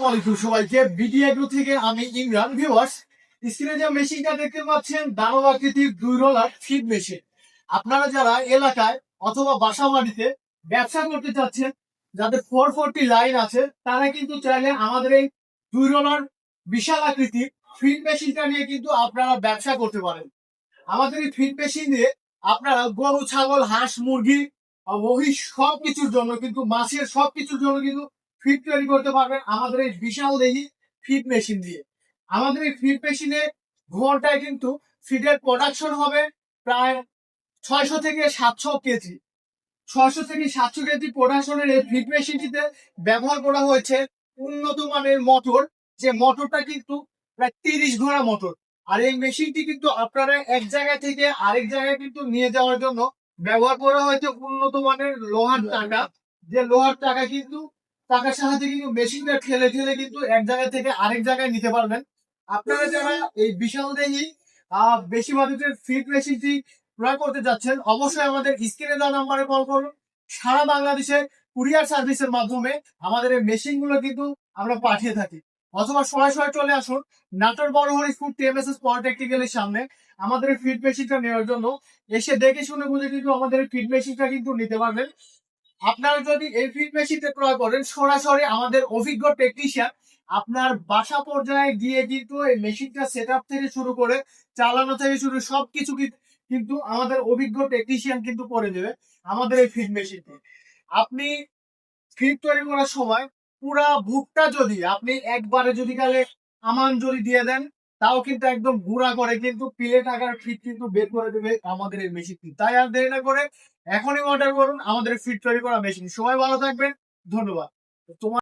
আসসালামু আলাইকুম সবাইকে। বিডি এগ্রো থেকে আমি ইমরান। ভিউয়ার্স, স্ক্রিনে যে মেশিনটা দেখতে পাচ্ছেন দানব আকৃতির 2 রোলার ফিড মেশিন। আপনারা যারা এলাকায় অথবা বাসা বাড়িতে ব্যবসা করতে চাচ্ছেন, যাদের 440 লাইন আছে, তারা কিন্তু চাইলে আমাদের এই 2 রোলার বিশাল আকৃতির ফিড মেশিনটা নিয়ে কিন্তু আপনারা ব্যবসা করতে পারেন। আমাদের এই ফিড মেশিন দিয়ে আপনারা গরু, ছাগল, হাঁস, মুরগি, মহিষ সবকিছুর জন্য কিন্তু মাছের সবকিছুর জন্য কিন্তু ফিড তৈরি করতে পারবেন আমাদের এই বিশাল দেহি ফিড মেশিন দিয়ে। আমাদের এই ফিড মেশিনে ঘন্টায় কিন্তু ফিডের প্রোডাকশন হবে প্রায় 600 থেকে 700 কেজি। 600 থেকে 700 কেজি প্রোডাকশনের এই ফিড মেশিনটিতে ব্যবহার করা হয়েছে উন্নত মানের মোটর, যে মোটরটা কিন্তু প্রায় 30 ঘোড়া মোটর। আর এই মেশিনটি কিন্তু আপনারা এক জায়গা থেকে আরেক জায়গায় কিন্তু নিয়ে যাওয়ার জন্য ব্যবহার করা হয়েছে উন্নত মানের লোহার চাকা। যে লোহার চাকা কিন্তু চাকার সাহায্যে কিন্তু মেশিনটা ঠেলে ঠেলে কিন্তু এক জায়গা থেকে আরেক জায়গায় নিতে পারবেন। আপনারা যারা এই বিশাল দেহি বেশি বাজেটের ফিড মেশিনটি ক্রয় করতে যাচ্ছেন, অবশ্যই আমাদের স্ক্রিনে দেওয়া নাম্বারে কল করুন। সারা বাংলাদেশে কুরিয়ার সার্ভিসের মাধ্যমে আমাদের এই মেশিন গুলো কিন্তু আমরা পাঠিয়ে থাকি। অথবা সরাসরি চলে আসুন নাটোর বড় হরিপুর টিএমএসএস পলিটেকনিক্যালের সামনে আমাদের এই ফিড মেশিনটা নেওয়ার জন্য। এসে দেখে শুনে বুঝে কিন্তু আমাদের এই ফিড মেশিনটা কিন্তু নিতে পারবেন। আপনারা যদি এই ফিড মেশিনটা ক্রয় করেন, সরাসরি আমাদের অভিজ্ঞ টেকনিশিয়ান আপনার বাসা পর্যায়ে গিয়ে কিন্তু এই মেশিনটা সেট আপ থেকে শুরু করে চালানো থেকে শুরু সবকিছু কিন্তু আমাদের অভিজ্ঞ টেকনিশিয়ান কিন্তু করে দেবে আমাদের এই ফিড মেশিনটি। আপনি ফিড তৈরি করার সময় পুরা ভুট্টা যদি আপনি একবারে যদি কালে আমান যদি দিয়ে দেন, তাও কিন্তু একদম গুঁড়া করে কিন্তু প্লেট আকার ফিড কিন্তু বের করে দেবে আমাদের এই মেশিনটি। তাই আর দেরি না করে এখনই অর্ডার করুন আমাদের ফিড তৈরি করা মেশিন। সবাই ভালো থাকবেন, ধন্যবাদ। তোমার